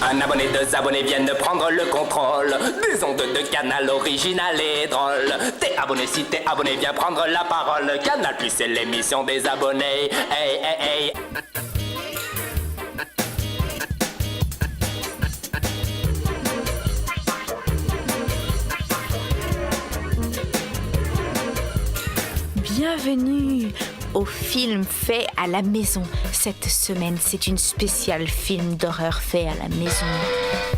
Un abonné, deux abonnés viennent prendre le contrôle des ondes de Canal original et drôle. T'es abonné, si t'es abonné, viens prendre la parole. Canal Plus, c'est l'émission des abonnés. Hey, hey, hey. Bienvenue au film fait à la maison. Cette semaine, c'est une spéciale film d'horreur fait à la maison.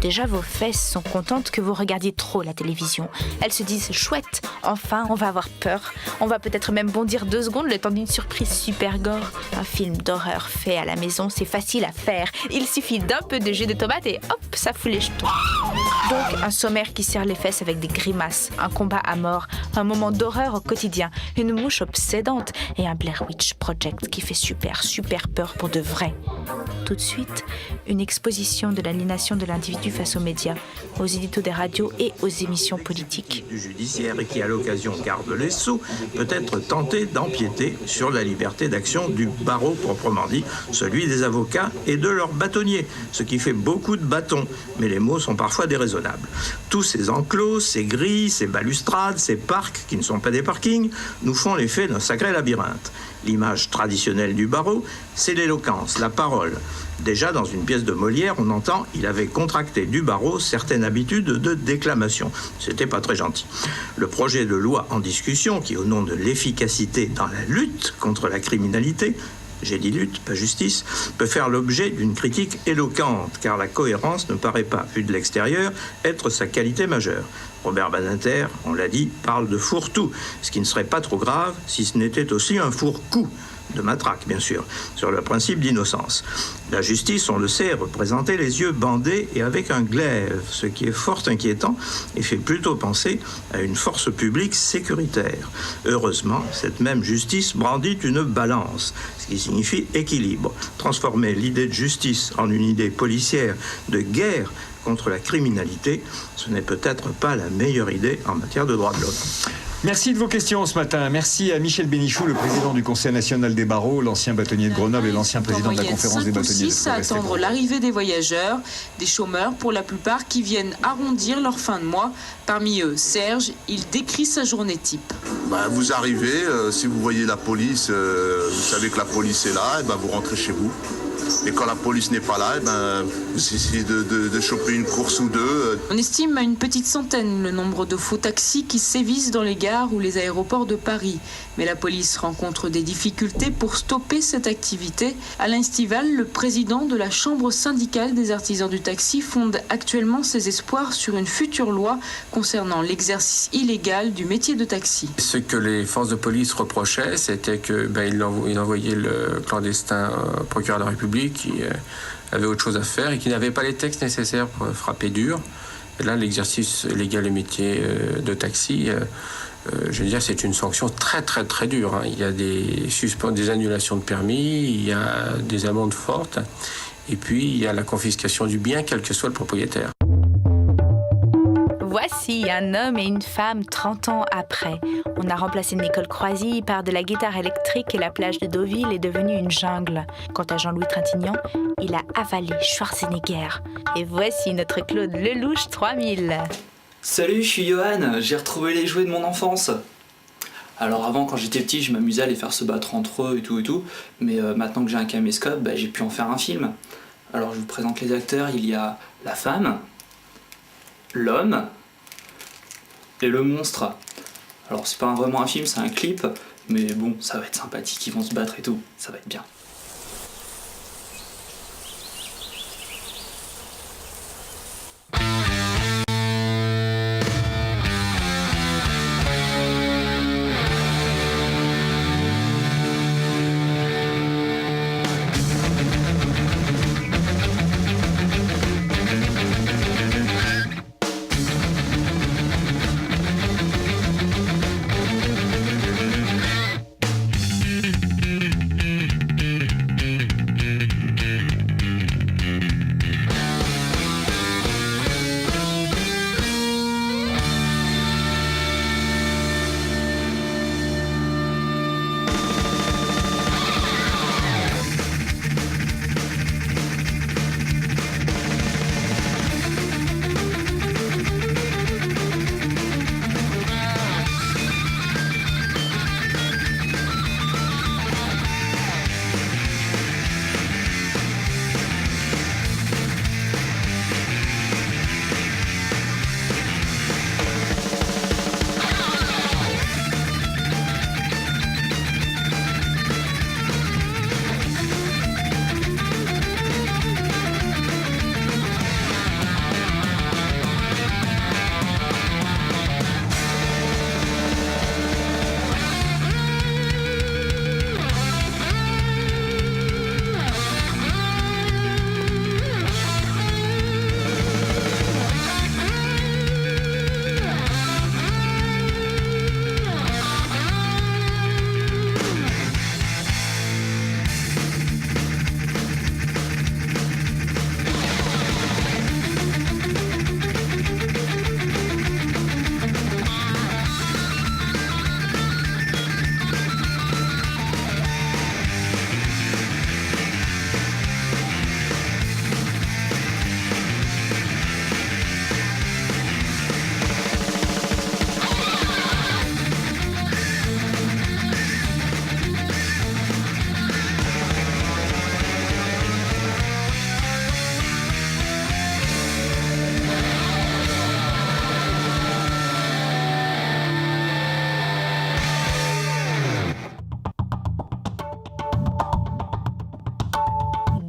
Déjà, vos fesses sont contentes que vous regardiez trop la télévision. Elles se disent chouette, enfin, on va avoir peur. On va peut-être même bondir 2 secondes le temps d'une surprise super gore. Un film d'horreur fait à la maison, c'est facile à faire. Il suffit d'un peu de jus de tomate et hop, ça fout les jetons. Donc, un sommaire qui serre les fesses avec des grimaces, un combat à mort, un moment d'horreur au quotidien, une mouche obsédante et un Blair Witch Project qui fait super peur pour de vrai. Tout de suite, une exposition de l'aliénation de l'individu face aux médias, aux éditos des radios et aux émissions politiques. Du judiciaire et qui, à l'occasion, garde les sceaux, peut être tenté d'empiéter sur la liberté d'action du barreau proprement dit, celui des avocats et de leurs bâtonniers, ce qui fait beaucoup de bâtons, mais les mots sont parfois déraisonnables. Tous ces enclos, ces grilles, ces balustrades, ces parcs, qui ne sont pas des parkings, nous font l'effet d'un sacré labyrinthe. L'image traditionnelle du barreau, c'est l'éloquence, la parole. Déjà, dans une pièce de Molière, on entend « il avait contracté du barreau certaines habitudes de déclamation ». C'était pas très gentil. Le projet de loi en discussion, qui au nom de l'efficacité dans la lutte contre la criminalité, j'ai dit lutte, pas justice, peut faire l'objet d'une critique éloquente, car la cohérence ne paraît pas, vue de l'extérieur, être sa qualité majeure. Robert Badinter, on l'a dit, parle de fourre-tout, ce qui ne serait pas trop grave si ce n'était aussi un fourre-coup, de matraque bien sûr, sur le principe d'innocence. La justice, on le sait, représentait les yeux bandés et avec un glaive, ce qui est fort inquiétant et fait plutôt penser à une force publique sécuritaire. Heureusement, cette même justice brandit une balance, ce qui signifie équilibre. Transformer l'idée de justice en une idée policière de guerre contre la criminalité, ce n'est peut-être pas la meilleure idée en matière de droits de l'homme. Merci de vos questions ce matin. Merci à Michel Bénichou, le président du Conseil national des barreaux, l'ancien bâtonnier de Grenoble et l'ancien président de la conférence des bâtonniers de Florès. À attendre l'arrivée des voyageurs, des chômeurs pour la plupart qui viennent arrondir leur fin de mois. Parmi eux, Serge, il décrit sa journée type. Vous arrivez, si vous voyez la police, vous savez que la police est là, et vous rentrez chez vous. Et quand la police n'est pas là, vous essayez de choper une course ou deux. On estime à une petite centaine le nombre de faux taxis qui sévissent dans les gares ou les aéroports de Paris. Mais la police rencontre des difficultés pour stopper cette activité. Alain Stival, le président de la Chambre syndicale des artisans du taxi, fonde actuellement ses espoirs sur une future loi concernant l'exercice illégal du métier de taxi. Ce que les forces de police reprochaient, c'était qu'il envoyait le clandestin au procureur de la République qui avait autre chose à faire et qui n'avait pas les textes nécessaires pour frapper dur. Et là, l'exercice légal du métier de taxi, je veux dire, c'est une sanction très très très dure. Il y a des annulations de permis, il y a des amendes fortes, et puis il y a la confiscation du bien, quel que soit le propriétaire. Voici un homme et une femme 30 ans après. On a remplacé Nicole Croisy par de la guitare électrique et la plage de Deauville est devenue une jungle. Quant à Jean-Louis Trintignant, il a avalé Schwarzenegger. Et voici notre Claude Lelouch 3000. Salut, je suis Johan, j'ai retrouvé les jouets de mon enfance. Alors avant, quand j'étais petit, je m'amusais à les faire se battre entre eux et tout, mais maintenant que j'ai un caméscope, j'ai pu en faire un film. Alors je vous présente les acteurs, il y a la femme, l'homme et le monstre. Alors c'est pas vraiment un film, c'est un clip, mais bon, ça va être sympathique, ils vont se battre et tout, ça va être bien.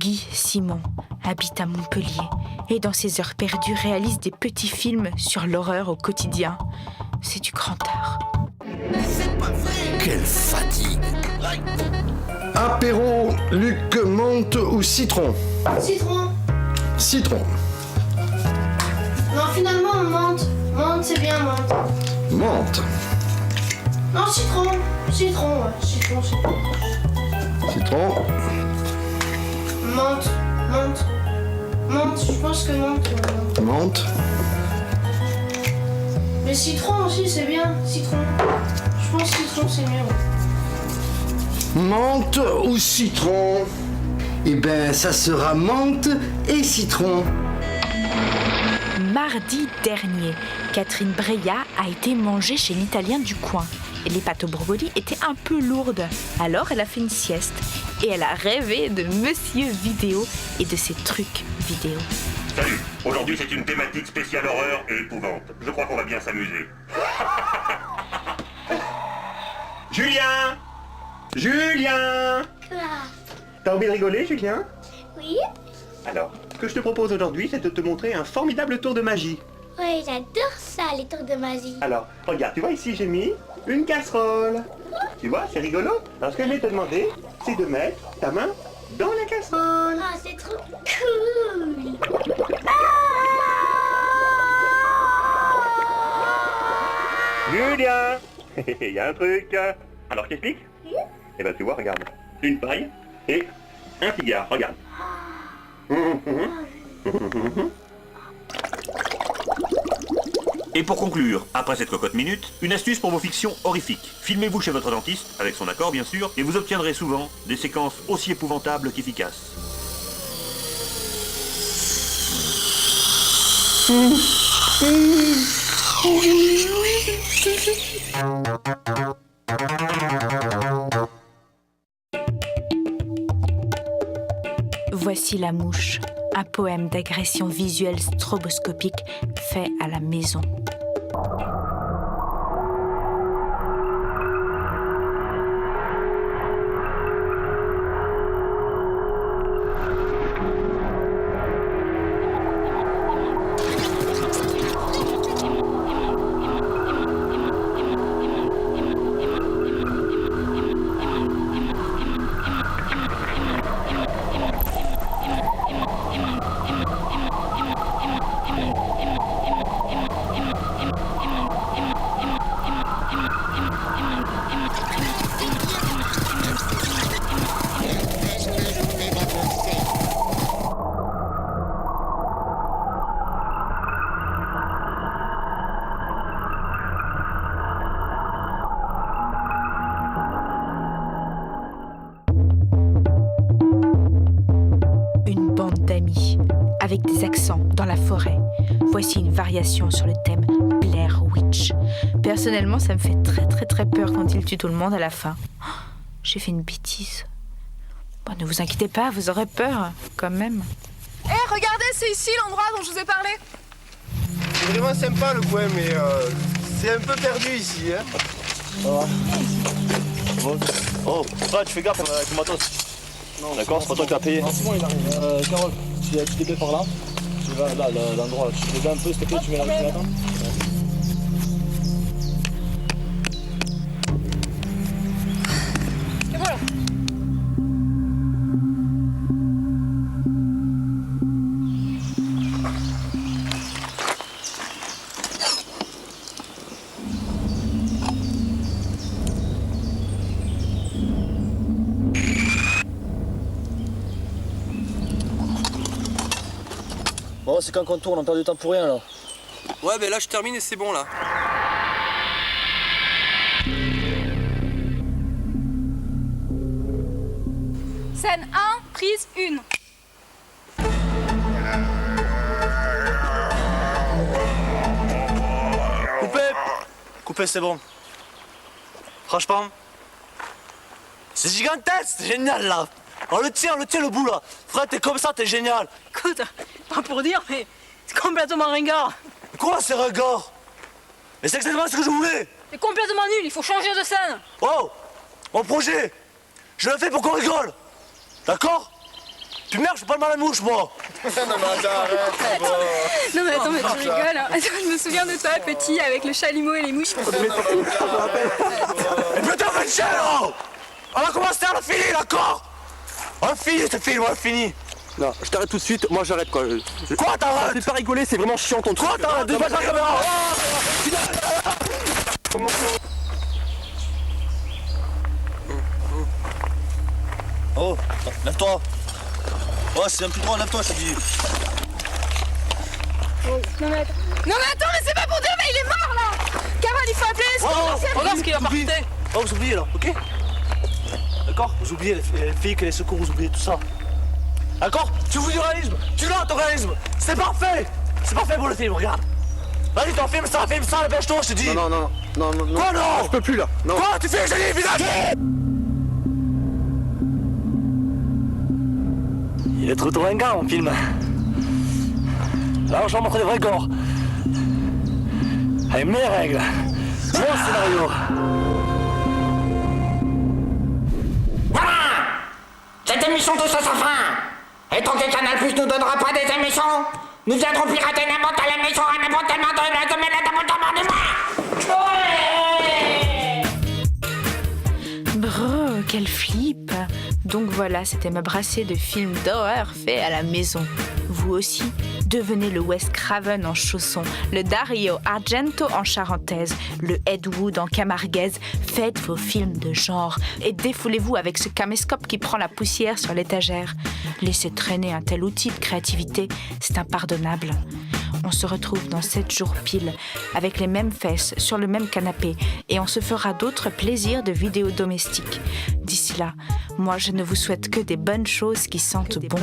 Guy Simon habite à Montpellier et dans ses heures perdues réalise des petits films sur l'horreur au quotidien. C'est du grand art. Quelle fatigue! Apéro, Luc, menthe ou citron? Citron. Citron. Non, finalement, menthe. Menthe, c'est bien, menthe. Menthe. Non, citron. Citron, ouais. Citron. Citron. Menthe. Menthe. Menthe, je pense que menthe. Menthe. Mais citron aussi, c'est bien. Citron. Je pense que citron, c'est mieux. Menthe ou citron? Eh ben, ça sera menthe et citron. Mardi dernier, Catherine Breillat a été mangée chez l'Italien du coin. Et les pâtes au brocoli étaient un peu lourdes. Alors elle a fait une sieste. Et elle a rêvé de Monsieur Vidéo et de ses trucs vidéo. Salut, aujourd'hui c'est une thématique spéciale horreur et épouvante. Je crois qu'on va bien s'amuser. Julien! Julien! Quoi? T'as envie de rigoler, Julien? Oui? Alors, ce que je te propose aujourd'hui, c'est de te montrer un formidable tour de magie. Ouais, j'adore ça, les tours de magie. Alors, regarde, tu vois ici, j'ai mis une casserole. Tu vois, c'est rigolo. Alors, ce que je vais te demander, c'est de mettre ta main dans la casserole. Oh, c'est trop cool! Julien! Il y a un truc. Alors, je t'explique? Eh ben, tu vois, regarde. Une paille et un cigare, regarde. Et pour conclure, après cette cocotte minute, une astuce pour vos fictions horrifiques. Filmez-vous chez votre dentiste, avec son accord bien sûr, et vous obtiendrez souvent des séquences aussi épouvantables qu'efficaces. Voici La Mouche, un poème d'agression visuelle stroboscopique fait à la maison. Avec des accents dans la forêt. Voici une variation sur le thème Blair Witch. Personnellement, ça me fait très peur quand il tue tout le monde à la fin. Oh, j'ai fait une bêtise. Bon, ne vous inquiétez pas, vous aurez peur quand même. Eh, regardez, c'est ici l'endroit dont je vous ai parlé. C'est vraiment sympa le coin, mais c'est un peu perdu ici. Hein. Oh, tu fais gaffe avec le matos. D'accord, c'est pas toi qui as payé. C'est bon, il arrive. Carole, tu déplais par là. Tu vas là, l'endroit. Tu déplais un peu, s'il te plaît, tu mets la main. Et voilà. Bon, c'est quand qu'on tourne, on perd du temps pour rien là. Ouais, ben là je termine et c'est bon là. Scène 1, prise 1. Coupé, c'est bon. Franchement, c'est gigantesque, c'est génial là. On le tient le bout là. Frère, t'es comme ça, t'es génial. Écoute, pas pour dire, mais c'est complètement ringard. Quoi, c'est ringard? Mais c'est exactement ce que je voulais. C'est complètement nul, il faut changer de scène. Oh, mon projet, je le fais pour qu'on rigole. D'accord? Puis merde, je fais pas le mal à la mouche, moi. Non mais attends, mais tu rigoles. Hein. Attends, je me souviens de toi, petit, avec le chalumeau et les mouches. Et putain, faites chier, là. On va commencer à la finir, d'accord? On a fini ce film, on a fini. Non, je t'arrête tout de suite, moi j'arrête quoi. Quoi t'arrêtes? Fais pas rigoler, c'est vraiment chiant ton truc. Quoi t'arrêtes? Dépasse la caméra. Oh, lève-toi. Oh, c'est un petit droit, lève-toi, je te dis. Non mais attends, mais c'est pas pour dire, mais il est mort là. Carole, il faut appeler les secours. Regarde ce qu'il a parté. Oh, vous oubliez là, ok? D'accord? Vous oubliez les flics et les secours, vous oubliez tout ça. D'accord? Tu veux du réalisme? Tu l'as ton réalisme? C'est parfait! C'est parfait pour le film, regarde! Vas-y, t'en filmes ça, dépêche-toi, je te dis! Non. Quoi non? Je peux plus là. Non. Quoi? Tu fais que j'ai dit, visage! Il est trop ringard mon film. Alors j'en montre des vrais corps. Avec mes règles. Mon scénario. Voilà! Cette émission touche à sa fin! Et tant que Canal Plus nous donnera pas des émissions, nous viendrons pirater n'importe quelle émission à n'importe quel moment de la semaine et n'importe quel moment du mois! Brrr, quel flip! Donc voilà, c'était ma brassée de films d'horreur faits à la maison. Vous aussi, devenez le Wes Craven en chaussons, le Dario Argento en charentaise, le Ed Wood en camarguaise. Faites vos films de genre et défoulez-vous avec ce caméscope qui prend la poussière sur l'étagère. Laissez traîner un tel outil de créativité, c'est impardonnable. On se retrouve dans 7 jours pile, avec les mêmes fesses, sur le même canapé, et on se fera d'autres plaisirs de vidéos domestiques. D'ici là, moi je ne vous souhaite que des bonnes choses qui sentent bon.